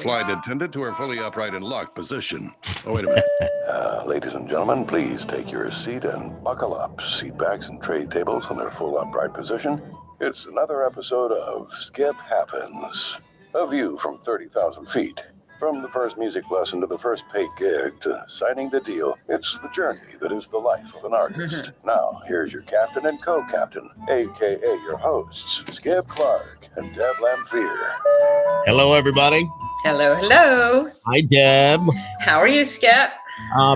Flight attendant to her fully upright and locked position. Oh, wait a minute. Ladies and gentlemen, please take your seat and buckle up. Seat backs and tray tables in their full upright position. It's another episode of Skip Happens. A view from 30,000 feet. From the first music lesson to the first paid gig to signing the deal, it's the journey that is the life of an artist. Now, here's your captain and co-captain, a.k.a. your hosts, Skip Clark and Deb Lamphere. Hello, everybody. Hello, hello. Hi, Deb. How are you, Skip?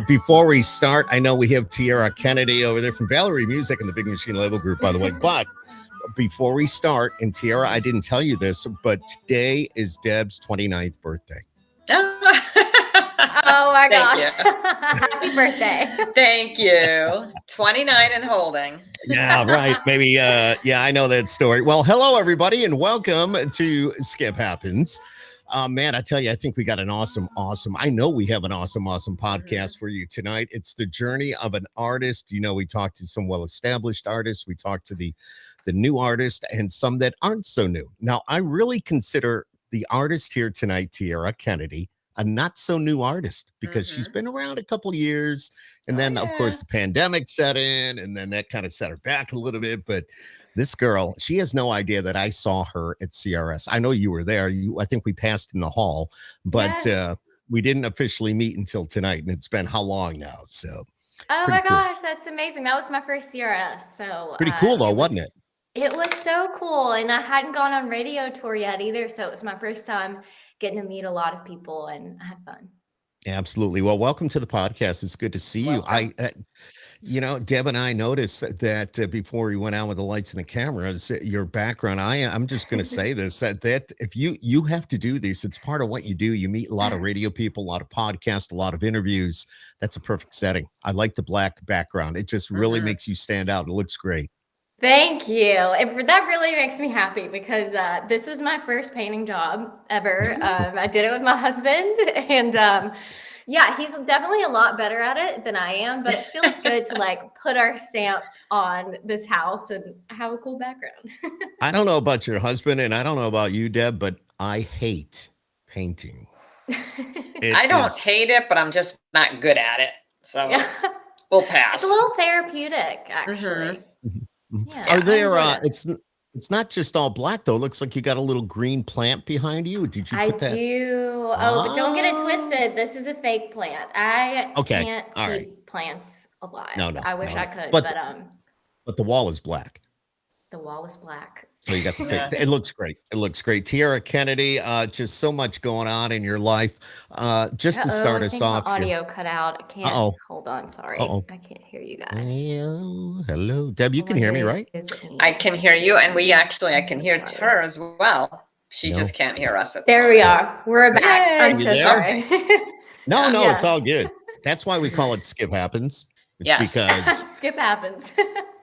Before we start, I know we have Tiera Kennedy over there from Valerie Music and the Big Machine Label Group, by the way. But before we start, and Tiera, I didn't tell you this, but today is Deb's 29th birthday. Oh my gosh. Happy birthday. Thank you. 29 and holding. Yeah, right. Maybe, I know that story. Well, hello, everybody, and welcome to Skip Happens. Man, I tell you, I think we got an awesome, I know we have an awesome podcast for you tonight. It's the journey of an artist. You know, we talked to some well-established artists. We talked to the new artist and some that aren't so new. Now, I really consider the artist here tonight, Tiera Kennedy, a not so new artist because she's been around a couple of years. And then, of course, the pandemic set in, and then that kind of set her back a little bit. But this girl, she has no idea that I saw her at CRS. I know you were there. I think we passed in the hall, but we didn't officially meet until tonight. And it's been how long now? So, oh my gosh, that's amazing. That was my first CRS. So pretty cool though, wasn't it? It was so cool. And I hadn't gone on radio tour yet either. So it was my first time getting to meet a lot of people, and I had fun. Absolutely. Well, welcome to the podcast. It's good to see you. Deb and I noticed that before we went out with the lights and the cameras, your background, I'm just going to say this, that if you have to do this, it's part of what you do. You meet a lot of radio people, a lot of podcasts, a lot of interviews. That's a perfect setting. I like the black background. It just really makes you stand out. It looks great. Thank you. That really makes me happy because this was my first painting job ever. I did it with my husband, and he's definitely a lot better at it than I am, but it feels good to like put our stamp on this house and have a cool background. I don't know about your husband, and I don't know about you, Deb, but I hate painting. I don't hate it, but I'm just not good at it. So we'll pass. It's a little therapeutic, actually. Yeah, are there it's not just all black though. It looks like you got a little green plant behind you. Did you put that? I do. But don't get it twisted. This is a fake plant. I can't keep plants alive. No, I wish I could, but the wall is black. The wall is black. So you got the fake. It looks great. Tiera Kennedy, just so much going on in your life. Just to start us off, audio cut out. I can't. Hold on. Sorry. I can't hear you guys. Hello, Deb. You can hear me, right? I can hear you, and I can hear her as well. She just can't hear us. There we are. We're back. I'm so sorry. No, it's all good. That's why we call it Skip Happens. It's because Skip happens.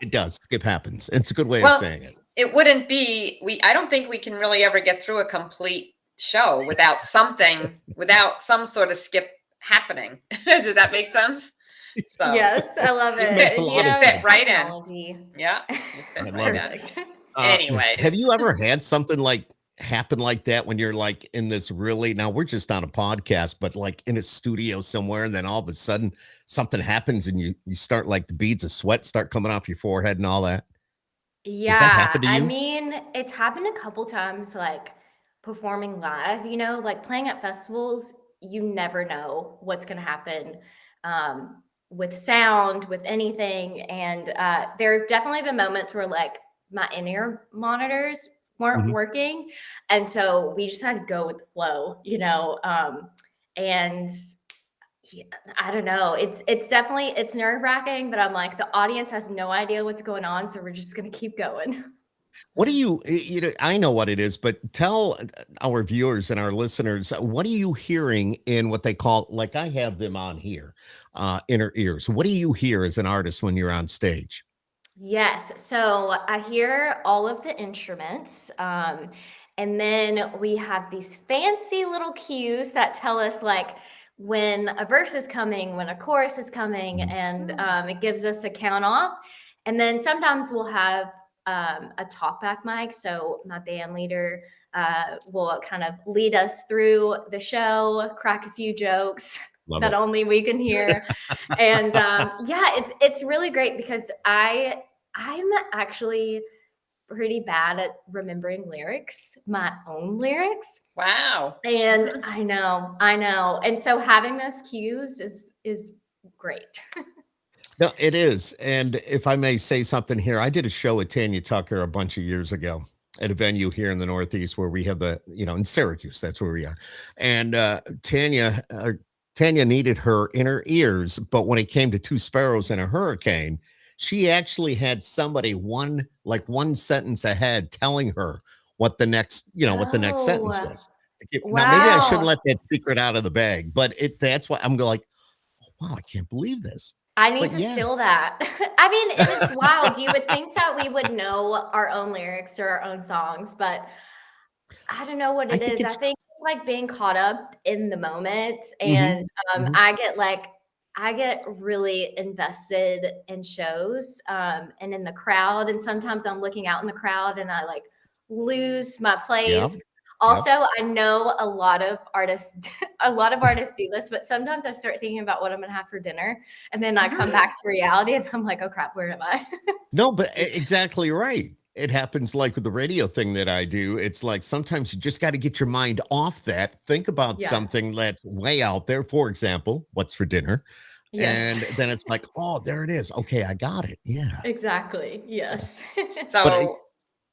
It does. Skip happens. It's a good way of saying it. It wouldn't be, I don't think we can really ever get through a complete show without some sort of skip happening. Does that make sense? So, yes, I love it. Makes a lot of sense. Fit right in. Yeah. I love it. Anyway. Have you ever had something happen like that when you're like in this really, now we're just on a podcast, but like in a studio somewhere, and then all of a sudden something happens and you start like the beads of sweat start coming off your forehead and all that? Yeah, does that happen to you? I mean, it's happened a couple times, like performing live, like playing at festivals, you never know what's going to happen with sound, with anything. And there have definitely been moments where like my in-ear monitors weren't working. And so we just had to go with the flow, and I don't know. It's definitely, it's nerve wracking, but I'm like, the audience has no idea what's going on. So we're just going to keep going. What do you I know what it is, but tell our viewers and our listeners, what are you hearing in what they call, like I have them on here, inner ears. What do you hear as an artist when you're on stage? Yes. So I hear all of the instruments. And then we have these fancy little cues that tell us like when a verse is coming, when a chorus is coming, and it gives us a count off. And then sometimes we'll have a talkback mic. So my band leader will kind of lead us through the show, crack a few jokes Love that it. only we can hear. And yeah, it's really great because I'm actually pretty bad at remembering lyrics, my own lyrics. Wow. And I know. And so having those cues is great. No, it is. And if I may say something here, I did a show with Tanya Tucker a bunch of years ago at a venue here in the Northeast where we have in Syracuse, that's where we are. And Tanya needed her inner ears, but when it came to Two Sparrows and a Hurricane, she actually had somebody one sentence ahead telling her what the next sentence Oh, was. Now, maybe I shouldn't wow. let that secret out of the bag, but that's why I'm like, wow, I can't believe this. I need But to yeah, steal that. I mean, and it's wild. You would think that we would know our own lyrics or our own songs, but I don't know what I it think is. I it's think like being caught up in the moment, mhm, and mhm. I get really invested in shows and in the crowd, and sometimes I'm looking out in the crowd and I like lose my Yep, place. yep. Also, I know a lot of artists a lot of artists do this, but sometimes I start thinking about what I'm gonna have for dinner, and then I come back to reality and I'm like, oh crap, where am I? No, but exactly right. It happens like with the radio thing that I do. It's like sometimes you just got to get your mind off that. Think about Yeah. something that's way out there. For example, what's for dinner? Yes. And then it's like, oh, there it is. Okay, I got it. Yeah. Exactly. Yeah. Yes. But So,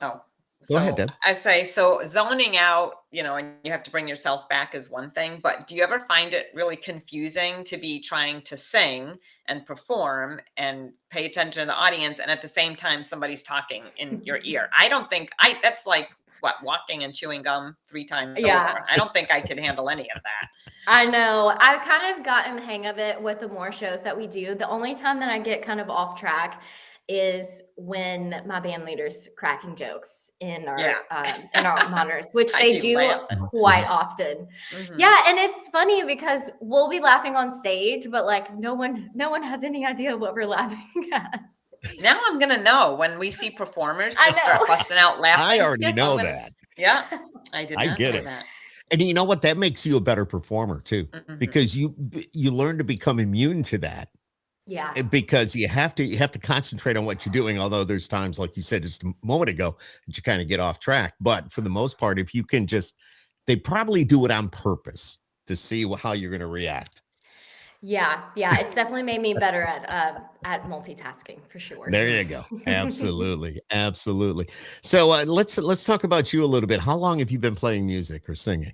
oh, go ahead, so Deb. I say, so zoning out, and you have to bring yourself back is one thing, but do you ever find it really confusing to be trying to sing and perform and pay attention to the audience and at the same time somebody's talking in your ear? I don't think that's like what, walking and chewing gum 3 times Yeah. over. I don't think I could handle any of that. I know. I've kind of gotten the hang of it with the more shows that we do. The only time that I get kind of off track is when my band leader's cracking jokes Yeah. in our monitors, which I'd they be do laughing. quite often. Mhm. Yeah, and it's funny because we'll be laughing on stage, but like no one has any idea what we're laughing at. Now I'm gonna know when we see performers I just start know. busting out I laughing. already Skip, know that. Yeah, I did I not get know it. that. And you know what? That makes you a better performer too, Mhm. because you learn to become immune to that. Yeah. Because you have to concentrate on what you're doing. Although there's times, like you said just a moment ago, that you kind of get off track. But for the most part, if you can they probably do it on purpose to see how you're going to react. Yeah, it's definitely made me better at multitasking for sure. There you go. Absolutely, absolutely. So let's talk about you a little bit. How long have you been playing music or singing?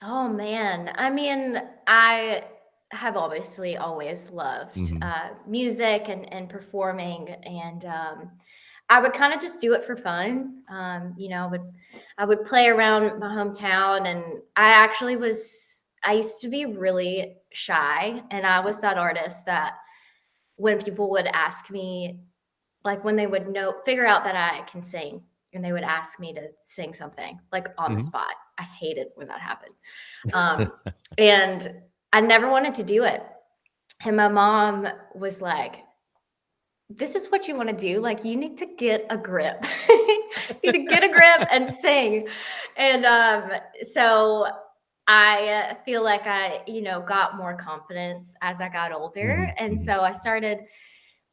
Oh man, I mean, I have obviously always loved Hmm. music and performing, and I would kind of just do it for fun. I would play around my hometown, and I used to be really shy, and I was that artist that when people would ask me, like when they would figure out that I can sing, and they would ask me to sing something like on the Hmm. spot. I hated when that happened. And I never wanted to do it. And my mom was like, this is what you want to do. Like, you need to get a grip. You need to get a grip and sing. And so I feel like I, got more confidence as I got older. Hmm. And Hmm. so I started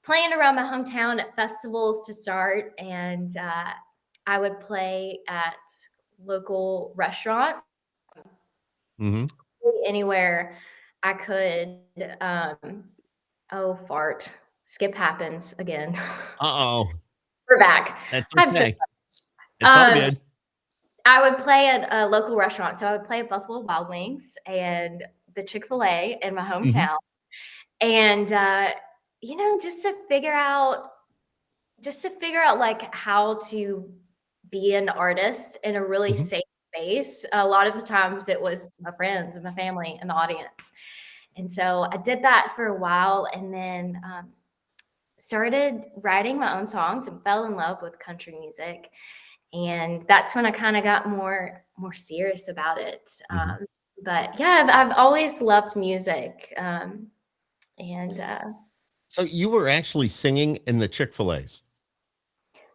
playing around my hometown at festivals to start. And I would play at local restaurants Hmm. anywhere I could. Oh, fart. Skip happens again. Uh-oh. We're back. That's I'm so okay. It's all um good. I would play at a local restaurant. So I would play at Buffalo Wild Wings and the Chick-fil-A in my Hmm. hometown. And just to figure out like how to be an artist in a really Hmm. safe space. A lot of the times it was my friends and my family and the audience. And so I did that for a while, and then started writing my own songs and fell in love with country music. And that's when I kind of got more serious about it. Hmm. But yeah, I've always loved music. And So you were actually singing in the Chick-fil-A's.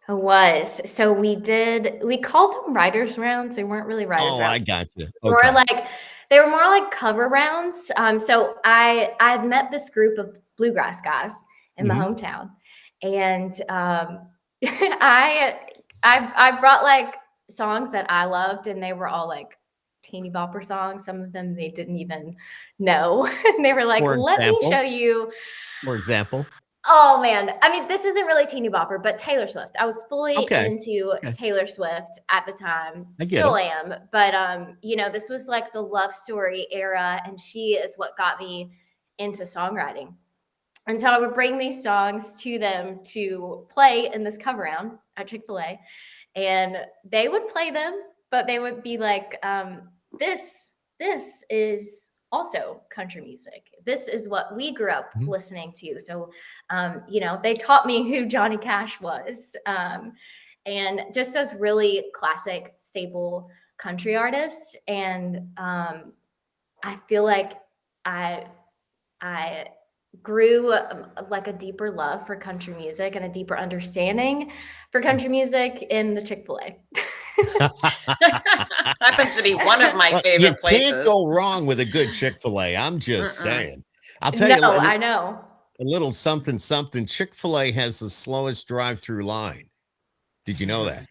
It was. So we called them writers rounds. They weren't really writers Oh, I rounds. got you. More Okay. like they were more like cover rounds. So I met this group of bluegrass guys in my hometown, and I I brought like songs that I loved, and they were all like teeny bopper songs. Some of them they didn't even know. And they were like, For "Let me show example, you." for example. Oh man, I mean, this isn't really teeny bopper, but Taylor Swift. I was fully Okay. into Okay. Taylor Swift at the time. I get Still it. am, but this was like the love story era, and she is what got me into songwriting. Until I would bring these songs to them to play in this cover round at Chick-fil-A, and they would play them, but they would be like, this is also country music. This is what we grew up Mhm. listening to. So they taught me who Johnny Cash was, and just those really classic staple country artists. And I feel like i I grew like a deeper love for country music and a deeper understanding for country music in the Chick-fil-A. Happens to be one of my Well, you favorite can't places. go wrong with a good Chick-fil-A. I'm just Mm-mm. saying. I'll tell No, you I know. a little something, something. Chick-fil-A has the slowest drive-through line. Did you know that?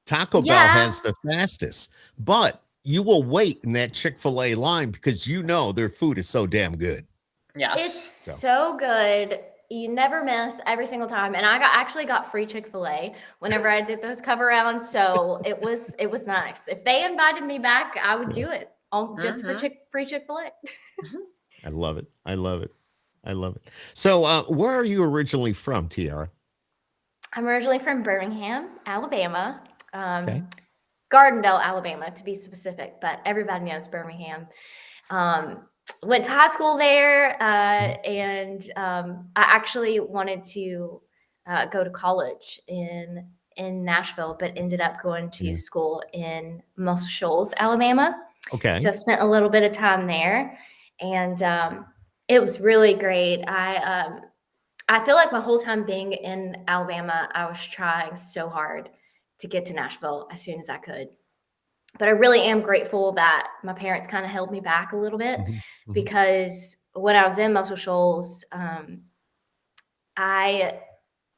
Taco Bell Yeah, has the fastest, but you will wait in that Chick-fil-A line because you know their food is so damn good. it's Yes. So so good. You never miss every single time. And I actually got free Chick-fil-A whenever I did those cover rounds. So it was nice. If they invited me back, I would yeah, do it all just for Mm-hmm. free Chick-fil-A. I love it. I love it. I love it. So where are you originally from, Tiara? I'm originally from Birmingham, Alabama. Okay. Gardendale, Alabama, to be specific, but everybody knows Birmingham. Went to high school there, and I actually wanted to go to college in Nashville, but ended up going to Yeah. school in Muscle Shoals, Alabama. So Okay. I spent a little bit of time there, and it was really great. I feel like my whole time being in Alabama, I was trying so hard to get to Nashville as soon as I could. But I really am grateful that my parents kind of held me back a little bit, Mhm, mhm. because when I was in Muscle Shoals, I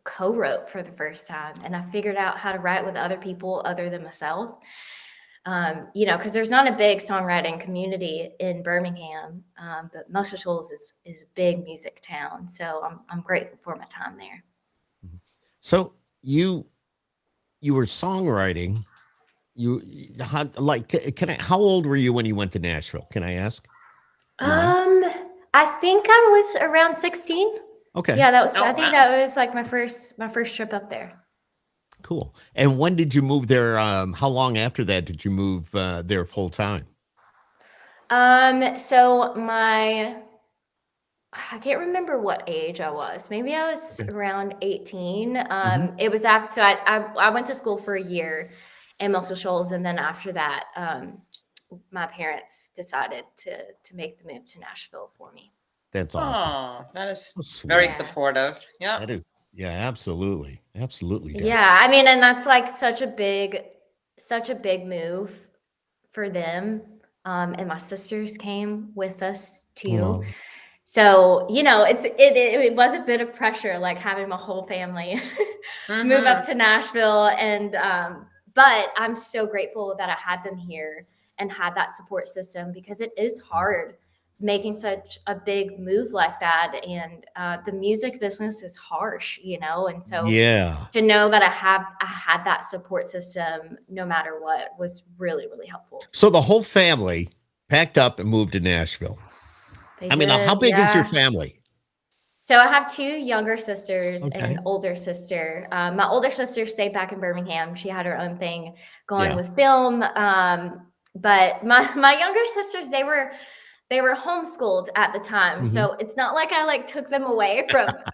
co-wrote for the first time, and I figured out how to write with other people other than myself. Because there's not a big songwriting community in Birmingham, but Muscle Shoals is a big music town. So I'm grateful for my time there. So you were songwriting. Can I? How old were you when you went to Nashville? Can I ask? Do you mind? I think I was around 16. Okay. Yeah, that was. I Oh, think wow. that was like my first trip up there. Cool. And when did you move there? How long after that did you move there full time? So I can't remember what age I was. Maybe I was Okay. around 18. Mhm. It was after, so I went to school for a year in Muscle Shoals, and then after that, my parents decided to make the move to Nashville for me. That's awesome. Oh, that is So very Yeah. sweet. supportive. Yeah. That is, yeah, absolutely, absolutely, Deb. Yeah, I mean, and that's like such a big move for them. And my sisters came with us too. Well, So, it was a bit of pressure, like having my whole family move Mm-hmm. up to Nashville. And but I'm so grateful that I had them here and had that support system, because it is hard making such a big move like that. And the music business is harsh, and so yeah. to know that I had that support system no matter what was really, really helpful. So the whole family packed up and moved to Nashville. They I mean, how did, big is your yeah. family? So I have two younger sisters and Okay. an older sister. My older sister stayed back in Birmingham. She had her own thing going Yeah. with film. But my younger sisters, they were homeschooled at the time. Mhm. So it's not like I like took them away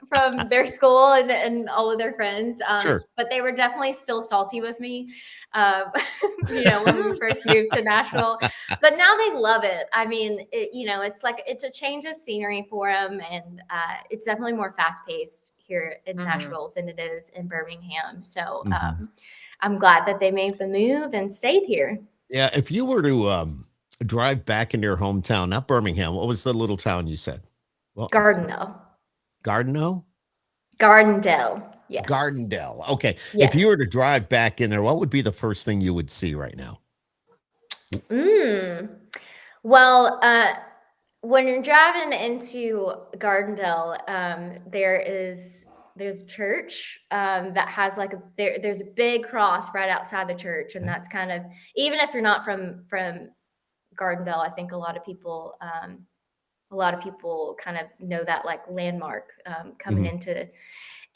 from their school and all of their friends. Sure. But they were definitely still salty with me. when we first moved to Nashville, but now they love it. I mean, it's a change of scenery for them, and it's definitely more fast paced here in Nashville than it is in Birmingham. So I'm glad that they made the move and stayed here. Yeah. If you were to drive back into your hometown, not Birmingham, what was the little town you said? Well, Gardendale. Gardeno? Gardendale. Yes. Gardendale. Okay. Yes. If you were to drive back in there, what would be the first thing you would see right now? Well, when you're driving into Gardendale, there's a church that has like there's a big cross right outside the church, and that's kind of, even if you're not from Gardendale, I think a lot of people kind of know that like landmark coming into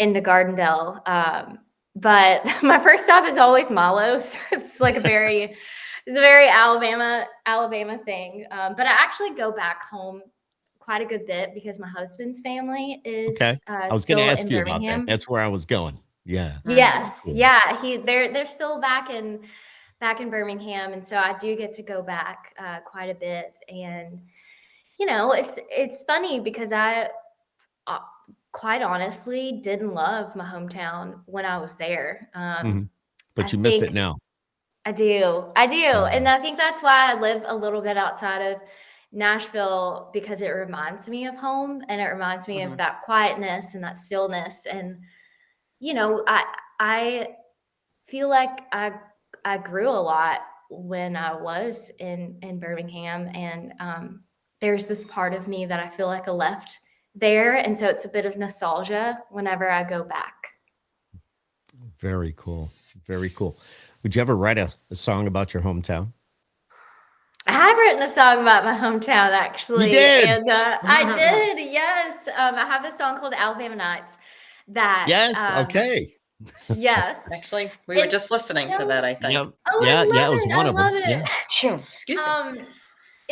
Gardendale. But my first stop is always Malos. It's like a very Alabama thing. But I actually go back home quite a good bit because my husband's family is I was going to ask you about that. That's where I was going. Yeah. Yes. Cool. Yeah. They're still back in Birmingham, and so I do get to go back quite a bit. And it's funny because I quite honestly didn't love my hometown when I was there. But you miss it now. I do. And I think that's why I live a little bit outside of Nashville, because it reminds me of home, and it reminds me of that quietness and that stillness. And, I feel like I grew a lot when I was in Birmingham, and there's this part of me that I feel like I left there. And so it's a bit of nostalgia whenever I go back. Very cool. Very cool. Would you ever write a song about your hometown? I have written a song about my hometown, actually. You did? And I did, yes. I have a song called Alabama Nights that... Yes, okay. Yes. Actually, we were just listening to that, I think. Yep. Oh, yeah, it was one of them. Yeah. Excuse me.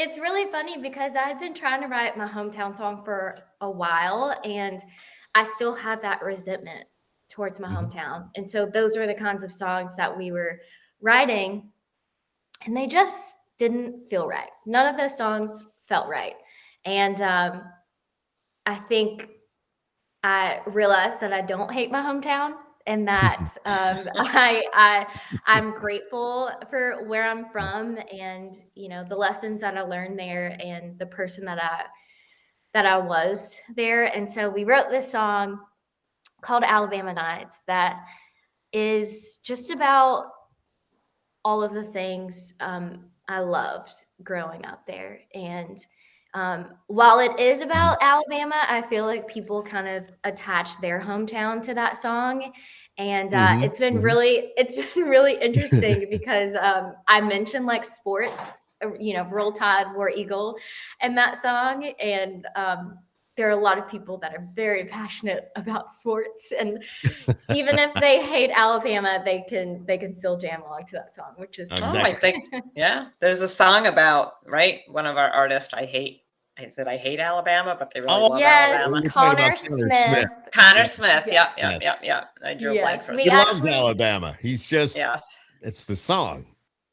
It's really funny because I had been trying to write my hometown song for a while, and I still had that resentment towards my hometown. And so those were the kinds of songs that we were writing, and they just didn't feel right. None of those songs felt right. And I think I realized that I don't hate my hometown, and that I'm grateful for where I'm from, and the lessons that I learned there, and the person that I was there. And so we wrote this song called Alabama Nights that is just about all of the things I loved growing up there. And while it is about Alabama, I feel like people kind of attach their hometown to that song. And it's been really interesting because I mentioned like sports, Roll Tide, War Eagle, and that song. And there are a lot of people that are very passionate about sports, and even if they hate Alabama, they can still jam along to that song, which is Exactly. I think, there's a song about, one of our artists, I hate Alabama, but they really love Alabama. Connor Smith. Connor Smith. Yeah. I drew a blank for a He second. loves Alabama. He's just, it's the song.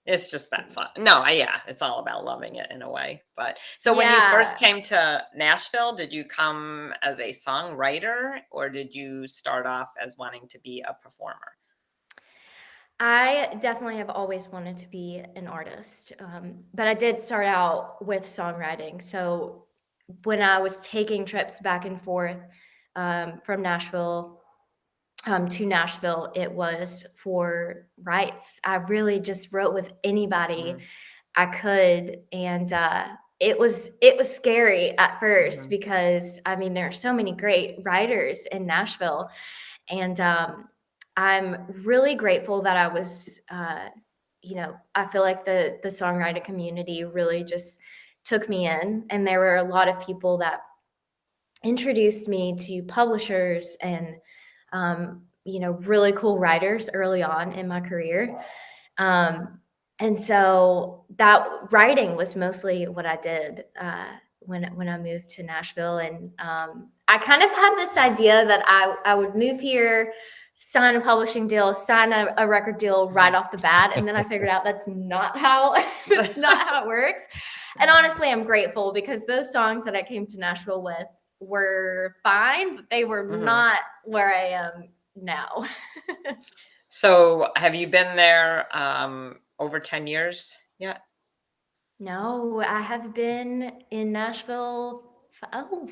It's just that song. No, it's all about loving it in a way. But so when you first came to Nashville, did you come as a songwriter, or did you start off as wanting to be a performer? I definitely have always wanted to be an artist, but I did start out with songwriting. So when I was taking trips back and forth from Nashville to Nashville, it was for writes. I really just wrote with anybody I could, and it was scary at first because there are so many great writers in Nashville, and I'm really grateful that I was, I feel like the songwriting community really just took me in, and there were a lot of people that introduced me to publishers and, really cool writers early on in my career. And so that writing was mostly what I did when I moved to Nashville. And I kind of had this idea that I would move here sign a publishing deal, sign a record deal right off the bat. And then I figured out that's not how that's not how it works. And honestly, I'm grateful because those songs that I came to Nashville with were fine, but they were not where I am now. So have you been there over 10 years yet? No, I have been in Nashville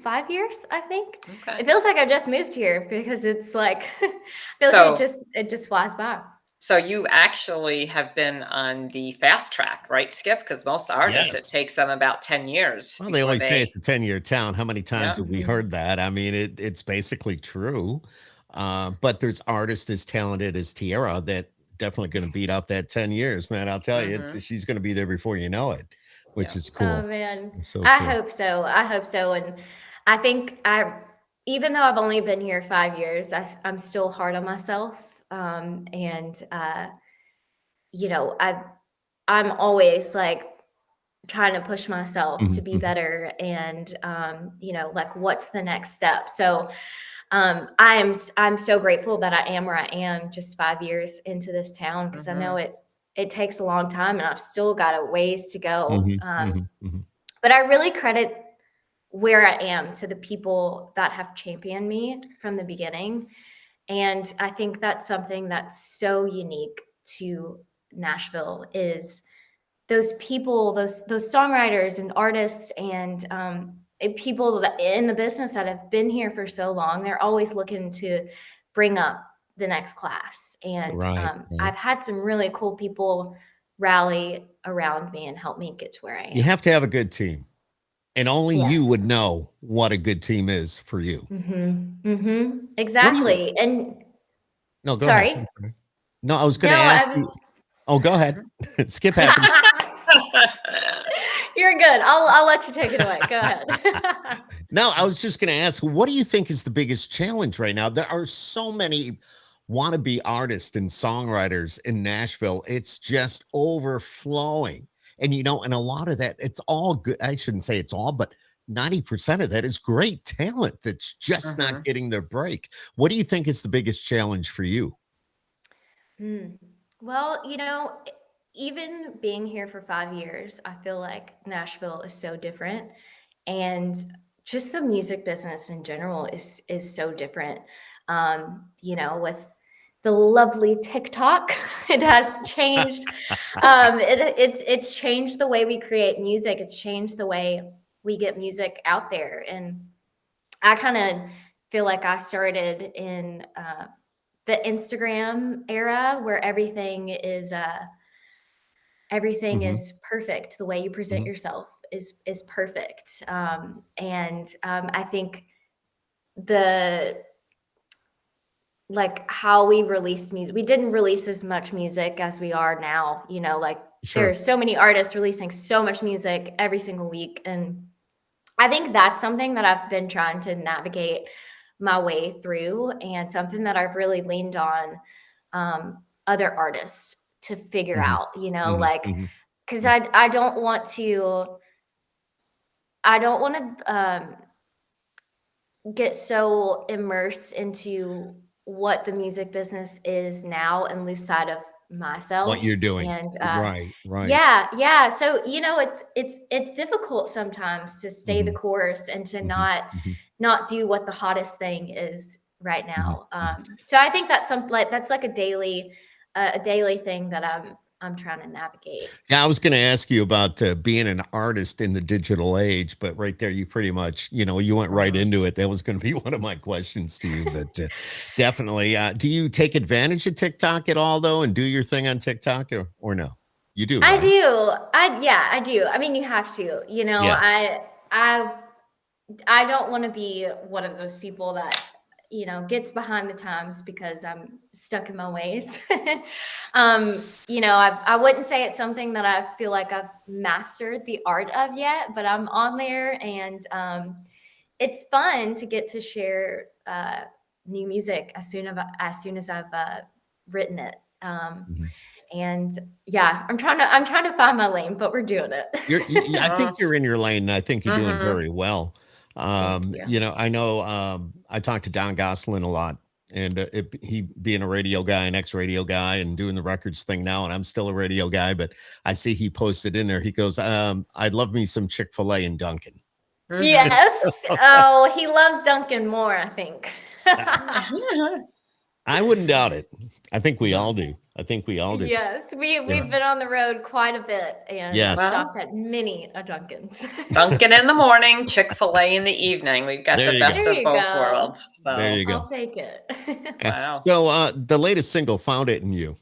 5 years, I think. Okay. It feels like I just moved here because it's like I feel like it just flies by. So you actually have been on the fast track, right, Skip? Because most artists, it Yes. takes them about 10 years. Well, they before always say it's a 10-year town. How many times Yeah. have we heard that? I mean, it's basically true. But there's artists as talented as Tiera that definitely going to beat out that 10 years, man. I'll tell you, she's going to be there before you know it, which is cool. Oh man, It's so I cool. hope so. I hope so. And I think even though I've only been here 5 years, I'm still hard on myself. You know, I'm always like trying to push myself to be better and you know, like what's the next step. So I'm so grateful that I am where I am just 5 years into this town because I know it takes a long time and I've still got a ways to go. But I really credit where I am to the people that have championed me from the beginning. And I think that's something that's so unique to Nashville is those people, those songwriters and artists and people that in the business that have been here for so long. They're always looking to bring up the next class. And I've had some really cool people rally around me and help me get to where I am. You have to have a good team. And only you would know what a good team is for you. Exactly. And no, go sorry. ahead. No, I was going to ask you. Oh, go ahead. Skip happens. You're good. I'll let you take it away. Go ahead. No, I was just going to ask, what do you think is the biggest challenge right now? There are so many wannabe artists and songwriters in Nashville. It's just overflowing. And, you know, and a lot of that, it's all good. I shouldn't say it's all, but 90% of that is great talent that's just not getting their break. What do you think is the biggest challenge for you? Well, you know, even being here for 5 years, I feel like Nashville is so different. And just the music business in general is so different. You know, with the lovely TikTok, it has changed. It's changed the way we create music. It's changed the way we get music out there. And I kind of feel like I started in the Instagram era where everything is perfect. The way you present yourself is perfect. I think like how we released music, we didn't release as much music as we are now, you know, like there's so many artists releasing so much music every single week. And I think that's something that I've been trying to navigate my way through and something that I've really leaned on other artists to figure out, you know, like, cause I don't want to get so immersed into what the music business is now and lose sight of myself, what you're doing. And right. yeah. So, you know, it's difficult sometimes to stay the course and to not do what the hottest thing is right now. So I think that's that's like a daily thing that I'm trying to navigate. Yeah, I was going to ask you about being an artist in the digital age, but right there, you pretty much, you know, you went right into it. That was going to be one of my questions to you, but definitely. Do you take advantage of TikTok at all, though, and do your thing on TikTok or no? You do, right? I do. I do. I mean, you have to, you know, I don't want to be one of those people that, you know, gets behind the times because I'm stuck in my ways. You know, I wouldn't say it's something that I feel like I've mastered the art of yet, but I'm on there and it's fun to get to share new music as soon as I've written it. And yeah, I'm trying to find my lane, but we're doing it. I think you're in your lane. And I think you're doing very well. Thank you. You know, I know I talk to Don Gosselin a lot, and he being a radio guy, an ex-radio guy, and doing the records thing now, and I'm still a radio guy, but I see he posted in there. He goes, "I'd love me some Chick-fil-A and Dunkin'." Mhm. Yes. Oh, he loves Duncan more, I think. I wouldn't doubt it. I think we all do. I think we all do. Yes, we've been on the road quite a bit and Yes. stopped at many a Dunkin's. Dunkin' in the morning, Chick-fil-A in the evening. We've got There the you go. best There of you both go. worlds. So. There you go. I'll take it. Wow. So the latest single, "Found It in You."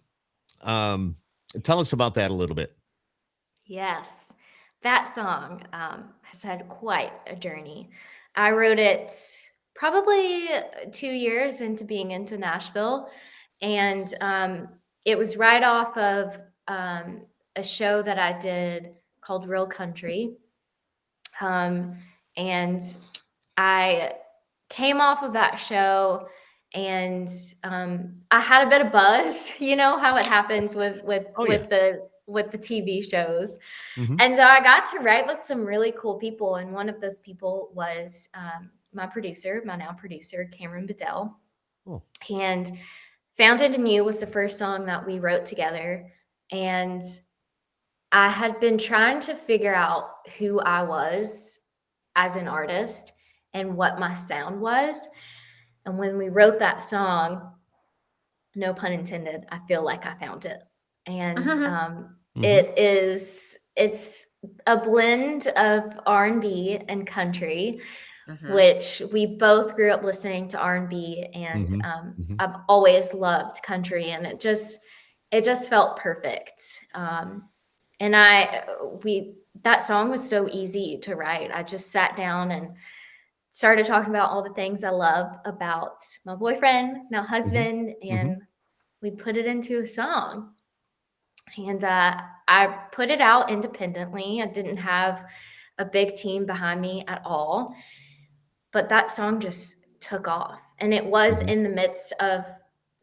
Tell us about that a little bit. Yes, that song has had quite a journey. I wrote it probably 2 years into being into Nashville, and it was right off of a show that I did called Real Country. And I came off of that show, and I had a bit of buzz. You know how it happens with Oh, yeah. the TV shows. Mhm. And so I got to write with some really cool people, and one of those people was my now producer, Cameron Bedell. Cool. And "Found It in You" was the first song that we wrote together, and I had been trying to figure out who I was as an artist and what my sound was. And when we wrote that song, no pun intended, I feel like I found it. And it's a blend of R&B and country, which we both grew up listening to R&B, and I've always loved country, and it just felt perfect. And that song was so easy to write. I just sat down and started talking about all the things I love about my boyfriend, now husband, and we put it into a song. And I put it out independently. I didn't have a big team behind me at all, but that song just took off. And it was in the midst of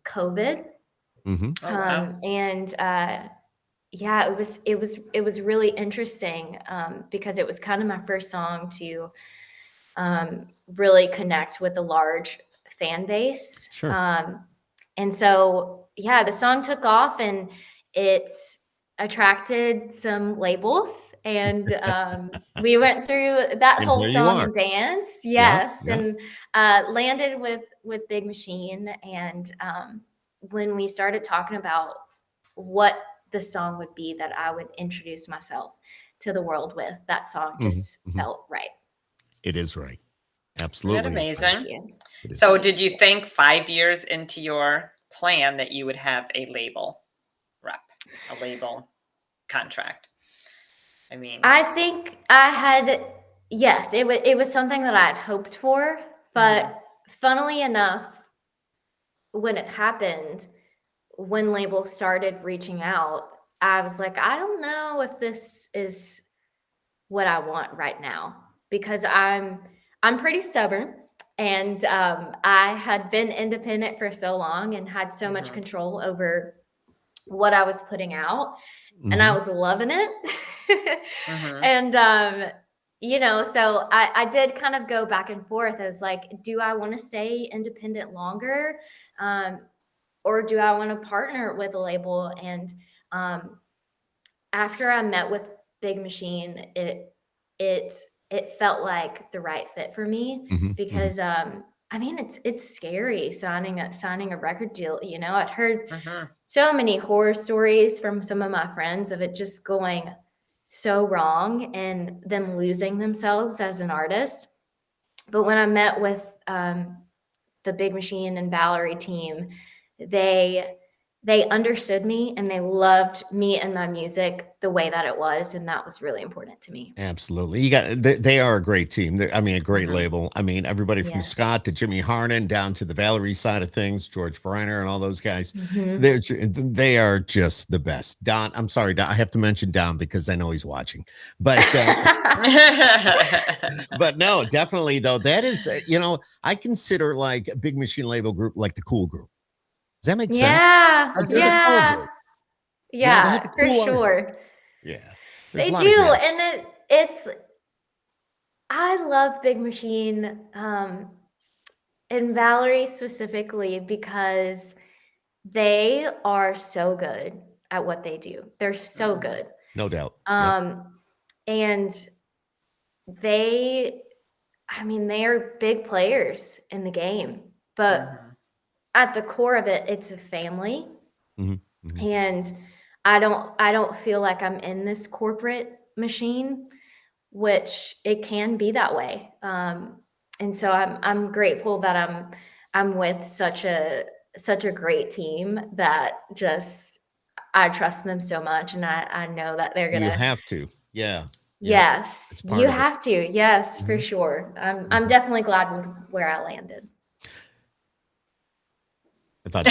COVID. Oh, wow. And yeah, it was really interesting because it was kind of my first song to really connect with a large fan base. Sure. And so, yeah, the song took off, and it attracted some labels, and we went through that And whole here you song are. and dance. Yeah, Yes. yeah. And landed with Big Machine. And when we started talking about what the song would be that I would introduce myself to the world with, that song just felt right. It is right. Isn't Absolutely. that is right. amazing? It is. So did you think 5 years into your plan that you would have a label rep, a label contract? I mean, I think I had, yes, it was something that I had hoped for, but funnily enough, when it happened, when labels started reaching out, I was like, I don't know if this is what I want right now, because I'm pretty stubborn, and I had been independent for so long and had so much control over what I was putting out, and I was loving it. And you know, so I did kind of go back and forth as like, do I want to stay independent longer, or do I want to partner with a label? And after I met with Big Machine, it felt like the right fit for me, because I mean, it's scary signing a record deal. You know, I'd heard so many horror stories from some of my friends of it just going so wrong and them losing themselves as an artist. But when I met with the Big Machine and Valerie team, they understood me, and they loved me and my music the way that it was, and that was really important to me. Absolutely. They are a great team. I mean, a great label. I mean, everybody from Scott to Jimmy Harnan down to the Valerie side of things, George Brenner and all those guys. They are just the best. Don, I'm sorry, Don, I have to mention Don because I know he's watching. But but no, definitely though, that is, you know, I consider like a Big Machine label group like the Cool Group. Does that make sense? Yeah, Like they're the Cool Group. yeah, they have for cool sure. artists. Yeah, there's They a lot do, of great- and it's. I love Big Machine. And Valerie specifically, because they are so good at what they do. They're so good. No doubt. Yep. And they, I mean, they are big players in the game, but at the core of it, it's a family. And I don't feel like I'm in this corporate machine, which it can be that way. And so I'm grateful that I'm with such a great team that just I trust them so much, and I know that they're You gonna. have to. Yeah. Yes, It's part you of it. have to. Yes, for sure. I'm definitely glad with where I landed. I thought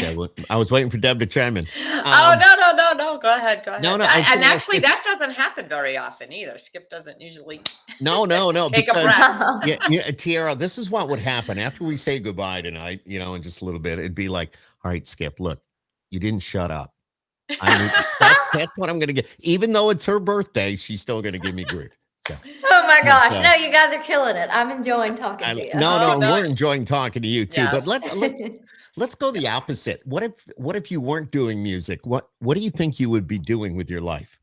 I was waiting for Deb to chime in. No. Go ahead. No, I was And gonna ask actually, you- that doesn't happen very often either. Skip doesn't usually No, take a because breath. Tiara, this is what would happen after we say goodbye tonight, in just a little bit. It'd be like, all right, Skip, look, you didn't shut up. I mean, that's what I'm gonna get. Even though it's her birthday, she's still gonna give me grief. So Oh my gosh. No, you guys are killing it. I'm enjoying talking to you. no, we're enjoying talking to you too. But Yes. let's go the opposite. What if you weren't doing music? What do you think you would be doing with your life?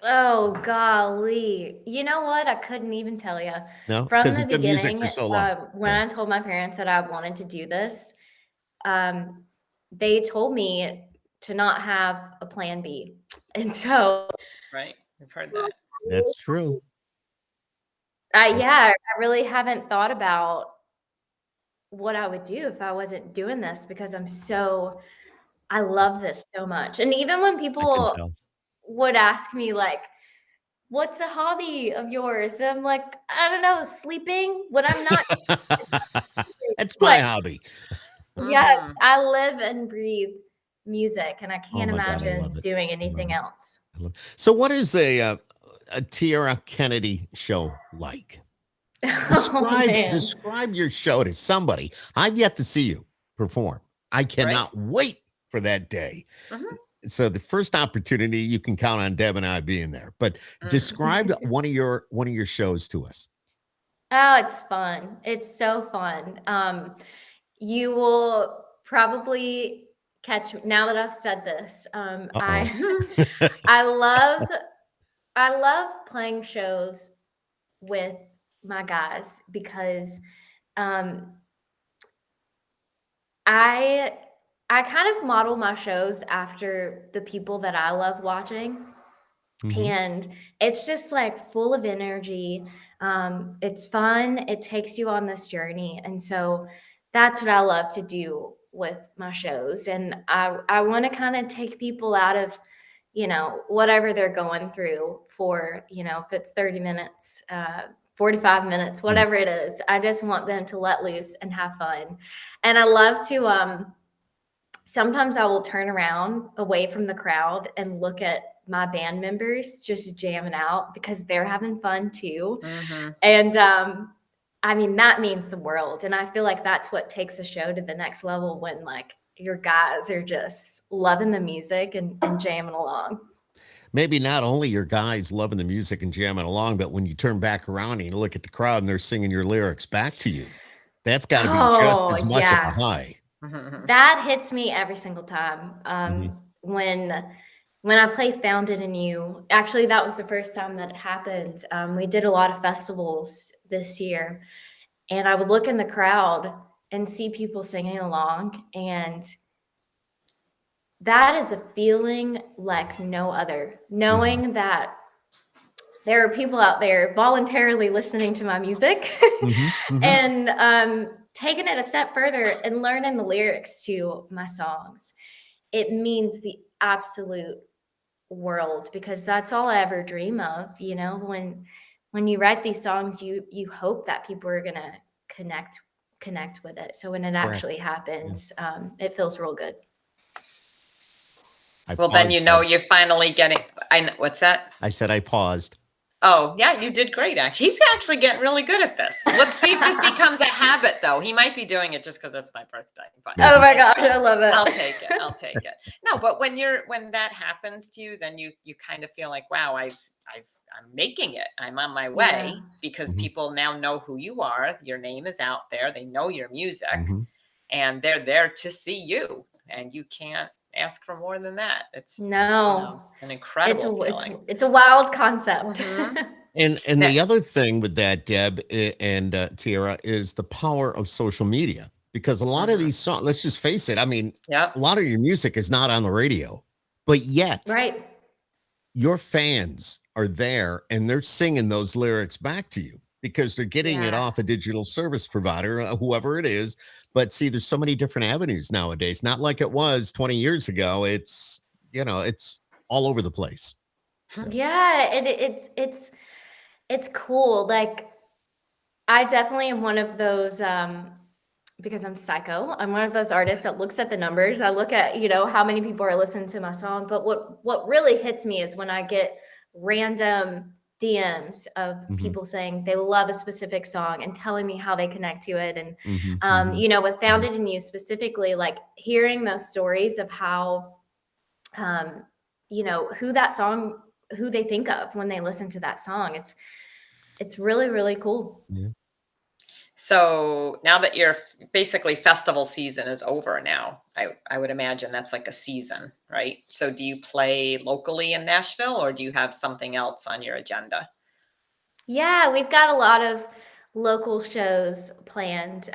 Oh golly. You know what? I couldn't even tell you. No, From because the it's been music beginning, for so long. when I told my parents that I wanted to do this, they told me to not have a plan B. And so Right. We've heard that. That's true. I really haven't thought about what I would do if I wasn't doing this, because I love this so much. And even when I can people tell. would ask me like, what's a hobby of yours? And I'm like, I don't know, sleeping when I'm not. That's my Like, hobby. yes, I live and breathe music, and I can't my God, I love imagine it. doing anything else. So, what is a Tiera Kennedy show like? Oh, man. Describe your show to somebody. I've yet to see you perform. I cannot wait for that day. So the first opportunity, you can count on Deb and I being there. But describe one of your shows to us. Oh, it's fun. It's so fun. You will probably catch, now that I've said this. I love playing shows with my guys, because I kind of model my shows after the people that I love watching. And it's just like full of energy. It's fun. It takes you on this journey. And so that's what I love to do with my shows. And I want to kind of take people out of, whatever they're going through for, if it's 30 minutes, 45 minutes, whatever it is. I just want them to let loose and have fun. And I love to, sometimes I will turn around away from the crowd and look at my band members just jamming out, because they're having fun too. And I mean, that means the world. And I feel like that's what takes a show to the next level, when like your guys are just loving the music and jamming along. Maybe not only your guys loving the music and jamming along, but when you turn back around and you look at the crowd and they're singing your lyrics back to you, that's got to be just as much of a high. That hits me every single time. When I play Founded in You, actually, that was the first time that it happened. We did a lot of festivals this year, and I would look in the crowd and see people singing along, and that is a feeling like no other. Knowing that there are people out there voluntarily listening to my music and taking it a step further and learning the lyrics to my songs. It means the absolute world, because that's all I ever dream of. When you write these songs, you hope that people are gonna connect with it. So when it actually happens, it feels real good. Well, then you're finally getting. What's that? I said I paused. Oh, yeah, you did great, actually. He's actually getting really good at this. Let's see if this becomes a habit, though. He might be doing it just because it's my birthday. But Oh my we'll gosh, see. I love it. I'll take it. I'll take it. No, but when that happens to you, then you kind of feel like, wow, I'm making it. I'm on my way Yeah. because Mhm. people now know who you are. Your name is out there. They know your music, Mhm. and they're there to see you. And you can't ask for more than that. It's No, an it's incredible a feeling. it's a wild concept. Mhm. And Now- the other thing with that, Deb and Tiara, is the power of social media. Because a lot of Mhm. these songs, let's just face it, I mean, Yep. a lot of your music is not on the radio, but yet Right. your fans are there and they're singing those lyrics back to you because they're getting it Yeah. off a digital service provider, whoever it is. But see, there's so many different avenues nowadays, not like it was 20 years ago. It's, it's all over the place. So, Yeah, it's cool. Like I definitely am one of those because I'm psycho. I'm one of those artists that looks at the numbers. I look at, how many people are listening to my song, but what really hits me is when I get random DMs of mhm, people saying they love a specific song and telling me how they connect to it. And mhm, mhm, with mhm. Founded in You specifically, like hearing those stories of how um, who that song, who they think of when they listen to that song. It's really, really cool. Yeah. So now that your basically festival season is over now, I would imagine that's like a season, right? So do you play locally in Nashville or do you have something else on your agenda? Yeah, we've got a lot of local shows planned,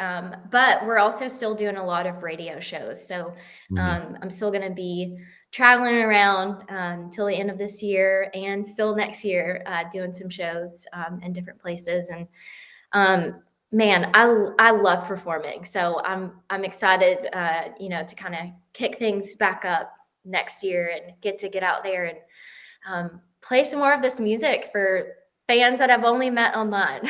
but we're also still doing a lot of radio shows. So Mhm. I'm still going to be traveling around till the end of this year and still next year doing some shows in different places. And man, I love performing, so I'm excited, to kind of kick things back up next year and get out there and play some more of this music for fans that I've only met online.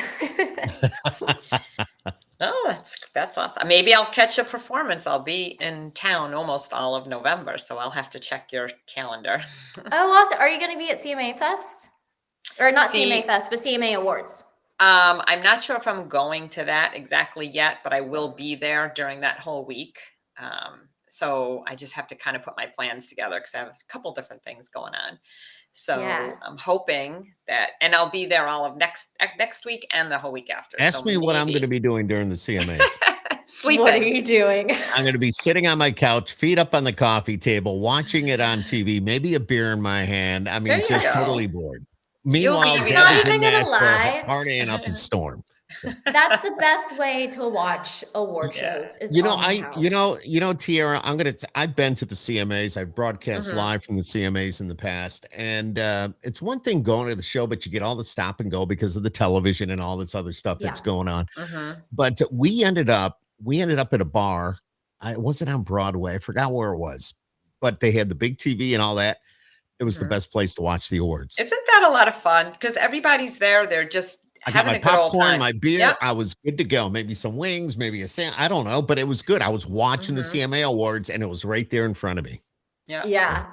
Oh, that's awesome. Maybe I'll catch a performance. I'll be in town almost all of November, so I'll have to check your calendar. Oh, awesome! Are you going to be at CMA Fest or not CMA See, Fest, but CMA Awards? I'm not sure if I'm going to that exactly yet, but I will be there during that whole week. So I just have to kind of put my plans together because I have a couple different things going on. Yeah. So I'm hoping that, and I'll be there all of next week and the whole week after. Ask So me what I'm going to maybe be doing during the CMAs. What are sleeping. you doing? I'm going to be sitting on my couch, feet up on the coffee table, watching it on TV, maybe a beer in my hand. I There mean, you just go. totally bored. You'll Meanwhile, be I'm Deb not is relaxed. in even gonna Nashville lie. partying up a storm. So, That's the best way to watch award Yeah. shows is on the couch. Tiara, I've been to the CMAs. I've broadcast Mhm. live from the CMAs in the past. And it's one thing going to the show, but you get all the stop and go because of the television and all this other stuff that's Yeah. going on. Mhm. But we ended up at a bar. I wasn't on Broadway. I forgot where it was, but they had the big TV and all that. It was the Mhm. best place to watch the awards. Isn't that a lot of fun? Because everybody's there. They're just I got having my a good old popcorn, time. my beer. Yep. I was good to go. Maybe some wings, maybe a sand. I don't know, but it was good. I was watching the Mhm. CMA awards, and it was right there in front of me. Yep. Yeah.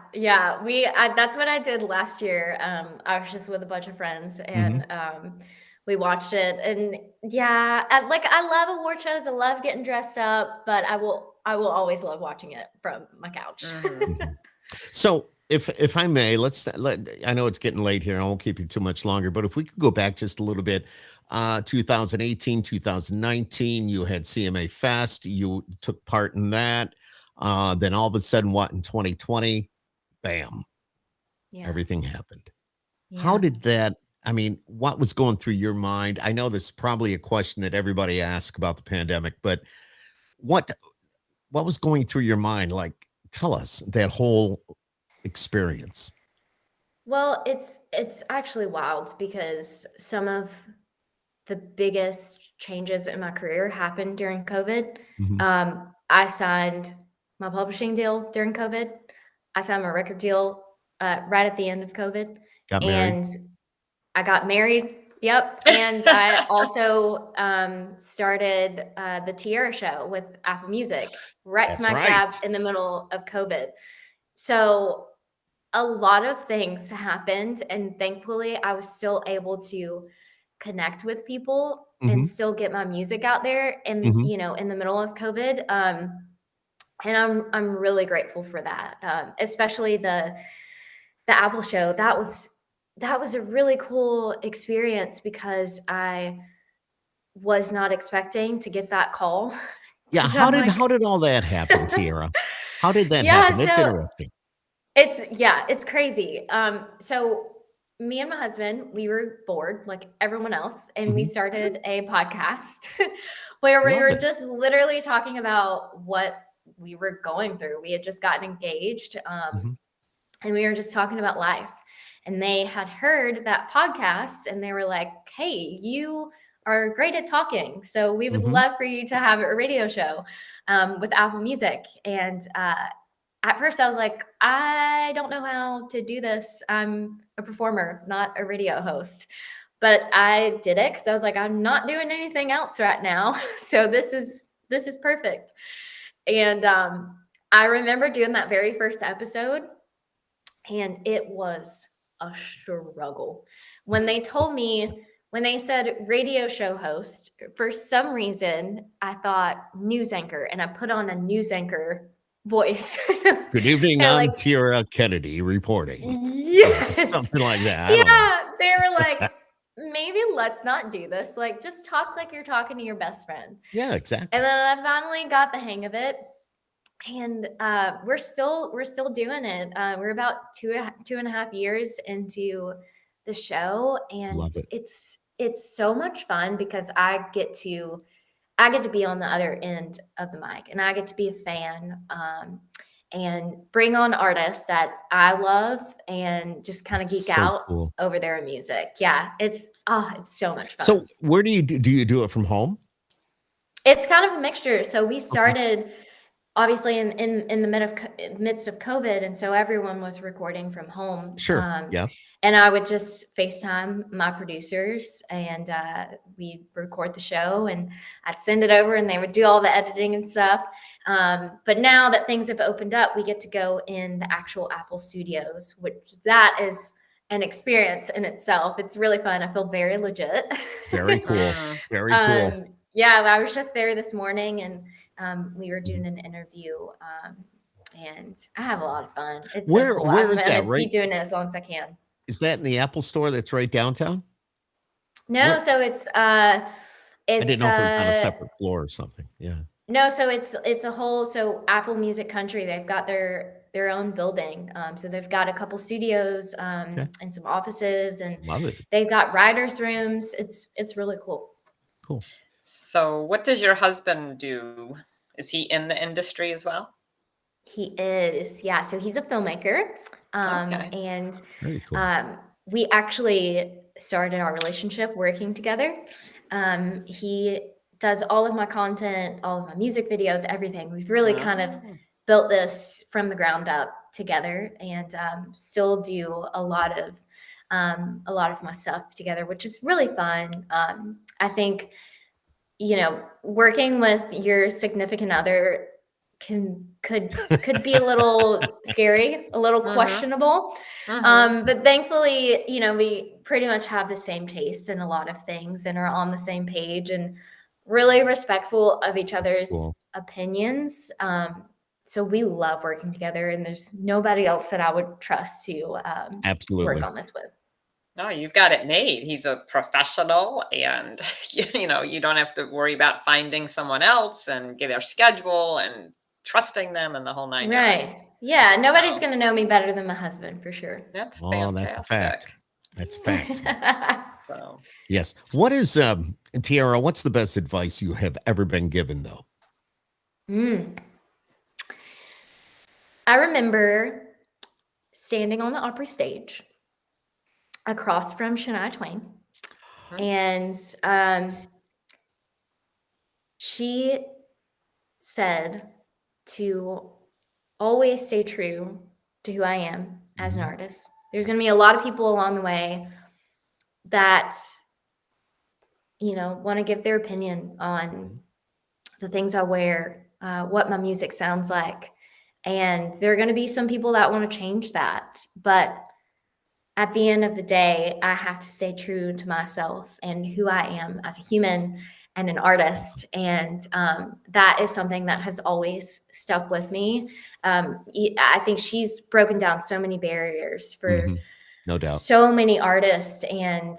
That's what I did last year. I was just with a bunch of friends Mhm. and we watched it. And yeah, I love award shows. I love getting dressed up, but I will always love watching it from my couch. Mhm. Mhm. So, if I may, I know it's getting late here. I won't keep you too much longer, but if we could go back just a little bit, 2018, 2019, you had CMA Fest. You took part in that. Then all of a sudden, what in 2020, bam, Yeah. everything happened. How Yeah. did that? I mean, what was going through your mind? I know this is probably a question that everybody asks about the pandemic, but what what was going through your mind? Like, tell us that whole experience. Well, it's actually wild because some of the biggest changes in my career happened during COVID. Mhm. I signed my publishing deal during COVID. I signed my record deal right at the end of COVID, Got married. and I got married. Yep, and I also started the Tiera show with Apple Music right That's smack dab right. in the middle of COVID. So a lot of things happened, and thankfully I was still able to connect with people and Mhm. still get my music out there and Mhm. in the middle of COVID. And I'm really grateful for that. Especially the Apple show. That was a really cool experience because I was not expecting to get that call. Yeah, Because I'm like, how did all that happen, Tiara? How did that yeah, happen? That's so interesting. it's crazy. So me and my husband, we were bored like everyone else, and we Mhm. started a podcast where we Love were it. just literally talking about what we were going through. We had just gotten engaged, Mhm. and we were just talking about life. And they had heard that podcast, and they were like, "Hey, you are great at talking, so we would Mhm. love for you to have a radio show with Apple Music." And at first I was like, I don't know how to do this. I'm a performer, not a radio host. But I did it because I was like, I'm not doing anything else right now. So this is perfect. And I remember doing that very first episode, and it was a struggle. When they told me, when they said radio show host, for some reason I thought news anchor, and I put on a news anchor voice. Good evening, They're I'm like, Tiera Kennedy reporting. yes. Something like that. I don't know. Yeah. They were like, maybe let's not do this. Like, just talk like you're talking to your best friend. Yeah, And exactly. then I finally got the hang of it. And we're still doing it. We're about 2.5 years into the show, and Love it. it's so much fun because I get to be on the other end of the mic, and I get to be a fan, and bring on artists that I love and just kind of That's geek so out cool. over their music. Yeah, it's so much So fun. where do you do it from home? It's kind of a mixture. So we Okay. started obviously in the midst of COVID, and so everyone was recording from home. Sure. Yeah. And I would just FaceTime my producers, and we'd record the show, and I'd send it over, and they would do all the editing and stuff. But now that things have opened up, we get to go in the actual Apple studios, which that is an experience in itself. It's really fun. I feel very legit. Very cool. Mm. Very cool. Yeah, I was just there this morning, and we were doing Mhm. an interview, and I have a lot of fun. It's so cool. I'm Where is that, gonna be right? doing it as long as I can. Is that in the Apple store that's right downtown? No, Where so I didn't it's know if it was on a separate floor or something. Yeah. no, so it's a whole, so Apple Music Country. They've got their own building. So they've got a couple studios, Okay. and some offices, and Love it. they've got writers' rooms. It's really cool. Cool. So, what does your husband do? Is he in the industry as well? He is, yeah. So he's a filmmaker, Okay. and Very cool. we actually started our relationship working together. He does all of my content, all of my music videos, everything. We've really kind of Oh. built this from the ground up together, and still do a lot of my stuff together, which is really fun. I think working with your significant other could be a little scary, a little Mhm. questionable. Mhm. But thankfully, we pretty much have the same taste in a lot of things and are on the same page and really respectful of each That's other's cool. opinions. So we love working together, and there's nobody else that I would trust to work Absolutely. on this with. No, you've got it made. He's a professional, and you don't have to worry about finding someone else and get their schedule and trusting them and the whole nine yards. Right. Yeah, nobody's So going to know me better than my husband for sure. that's Oh, that's a fantastic. fact. That's a fact. So Yes. What is Tiara, what's the best advice you have ever been given though? Mm. I remember standing on the Opry stage across from Shania Twain, mhm. and she said to always stay true to who I am as an Mhm. artist. There's going to be a lot of people along the way that want to give their opinion on Mhm. the things I wear, what my music sounds like. And there are going to be some people that want to change that. But at the end of the day, I have to stay true to myself and who I am as a human and an artist. And that is something that has always stuck with me. I think she's broken down so many barriers for No doubt. so many artists. And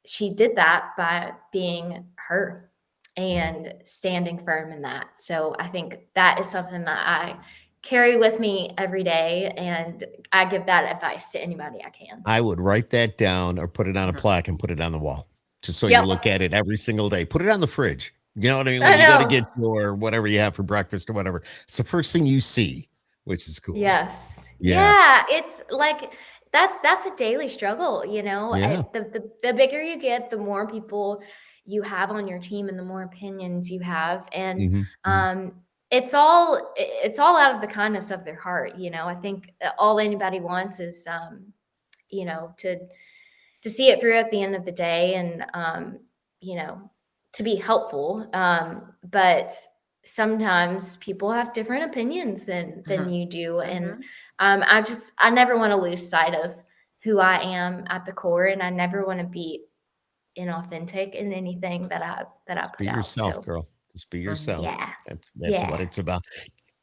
she did that by being her and standing firm in that. So I think that is something that I carry with me every day. And I give that advice to anybody I can. I would write that down or put it on a plaque and put it on the wall, just so you Yep. look at it every single day. Put it on the fridge. You know what I mean? I When you go to know. get your whatever you have for breakfast or whatever, it's the first thing you see, which is cool. Yes. Yeah. Yeah. It's like that's a daily struggle, you know. Yeah. The bigger you get, the more people you have on your team and the more opinions you have. And it's all out of the kindness of their heart, you know. I think all anybody wants is you know, to see it through at the end of the day, and you know, to be helpful. But sometimes people have different opinions than you do. And I never want to lose sight of who I am at the core, and I never want to be inauthentic in anything that I Just put be out. yourself, So girl. Just be yourself. yeah. That's Yeah. what it's about.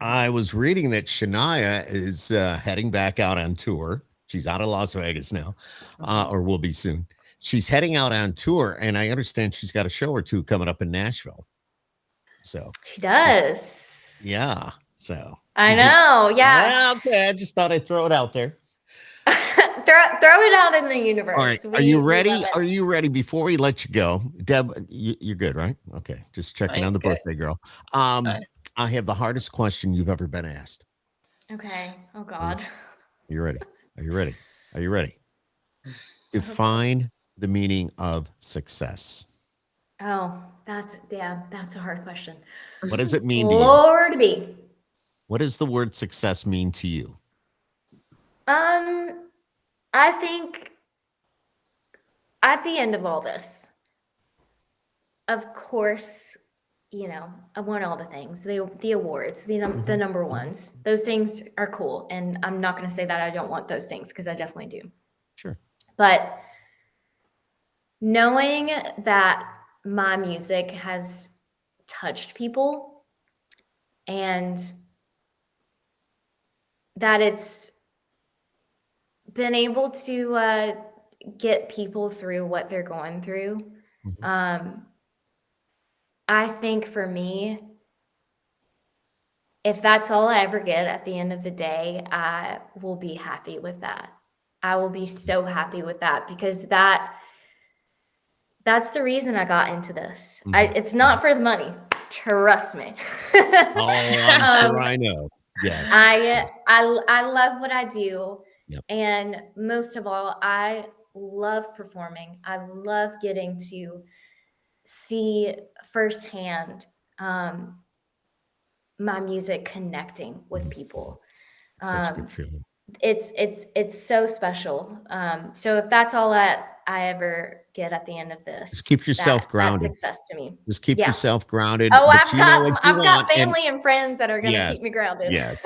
I was reading that Shania is heading back out on tour. She's out of Las Vegas now, or will be soon. She's heading out on tour, and I understand she's got a show or two coming up in Nashville. So She does. yeah. So I did you- know. Yeah. Well, okay. I just thought I'd throw it out there. throw it out in the universe. All right. Are We you love ready? it. Are you ready? Before we let you go, Deb, you're good, right? Okay. Just checking I'm on the good. birthday girl. Fine. I have the hardest question you've ever been asked. Okay. Oh God. Are you ready? Are you ready? Are you ready? Define the meaning of success. Oh, that's a hard question. What does it mean to you? Lord be. What does the word success mean to you? I think at the end of all this, of course, you know, I won all the things, the awards, the number ones. Those things are cool. And I'm not going to say that I don't want those things, because I definitely do. Sure. But knowing that my music has touched people and that it's been able to get people through what they're going through. I think for me, if that's all I ever get at the end of the day, I will be happy with that. I will be so happy with that, because that's the reason I got into this. It's not for the money. Trust me. Oh, I'm sure I know. Yes. I love what I do. Yep. And most of all, I love performing. I love getting to see firsthand my music connecting with people. Such a good feeling. It's so special. So if that's all that I ever get at the end of this, Just keep yourself grounded. That's success to me. Just keep Yeah. yourself grounded. Oh, but I've you know what you got want, and- family and friends that are going to Yes, keep me grounded. Yes.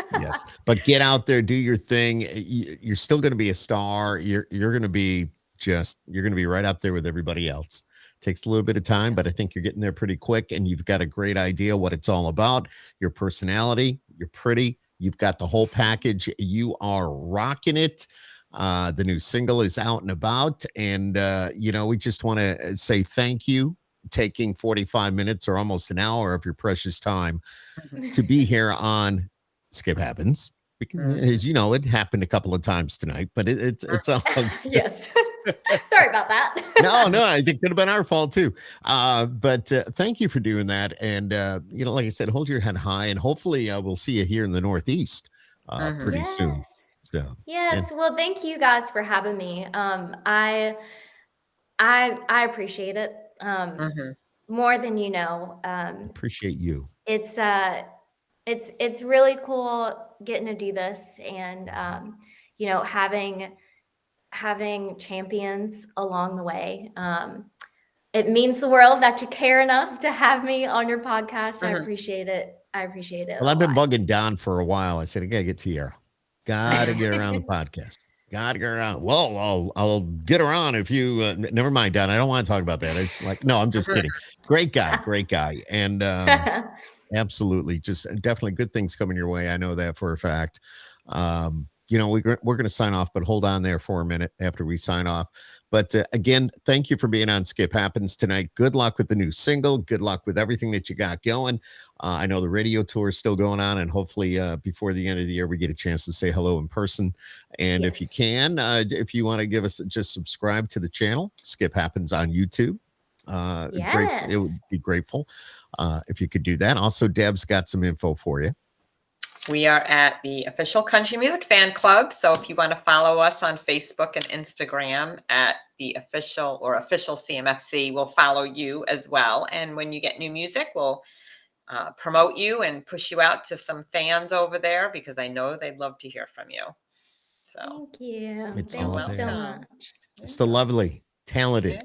But get out there, do your thing. You're still going to be a star. You're going to be right up there with everybody else. Takes a little bit of time, but I think you're getting there pretty quick, and you've got a great idea what it's all about. Your personality, you're pretty. You've got the whole package. You are rocking it. The new single is out and about, and you know, we just want to say thank you, taking 45 minutes or almost an hour of your precious time to be here on Skip Happens. As you know, it happened a couple of times tonight, but it's all Yes. Sorry about that. no, I think it could have been our fault too. But thank you for doing that. And you know, like I said, hold your head high, and hopefully we'll see you here in the Northeast pretty soon. So yes. Well, thank you guys for having me. I appreciate it. More than you know. Appreciate you. It's really cool getting to do this, and you know, having champions along the way. It means the world that you care enough to have me on your podcast. I appreciate it I appreciate it Well, a I've been lot. bugging Don for a while. I said, I gotta get Tiera. Gotta get her on the podcast. Gotta get her on. Well, I'll get her on if you. Never mind, Don. I don't want to talk about that. It's like, no, I'm just kidding. Great guy, and absolutely, just definitely good things coming your way. I know that for a fact. We're going to sign off, but hold on there for a minute after we sign off. But again, thank you for being on Skip Happens tonight. Good luck with the new single. Good luck with everything that you got going. I know the radio tour is still going on, and hopefully before the end of the year, we get a chance to say hello in person. And if you can, if you want to give us, just subscribe to the channel, Skip Happens on YouTube. Grateful, it would be grateful if you could do that. Also, Deb's got some info for you. We are at the official Country Music Fan Club. So if you want to follow us on Facebook and Instagram at the official CMFC, we'll follow you as well. And when you get new music, we'll promote you and push you out to some fans over there, because I know they'd love to hear from you. So thank you. It's Thank all you so there. much. It's the lovely, talented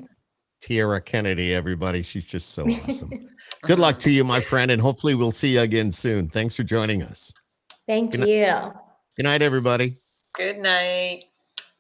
Tiera Kennedy, everybody. She's just so awesome. Good luck to you, my friend, and hopefully we'll see you again soon. Thanks for joining us. Thank you. Good night, everybody. Good night.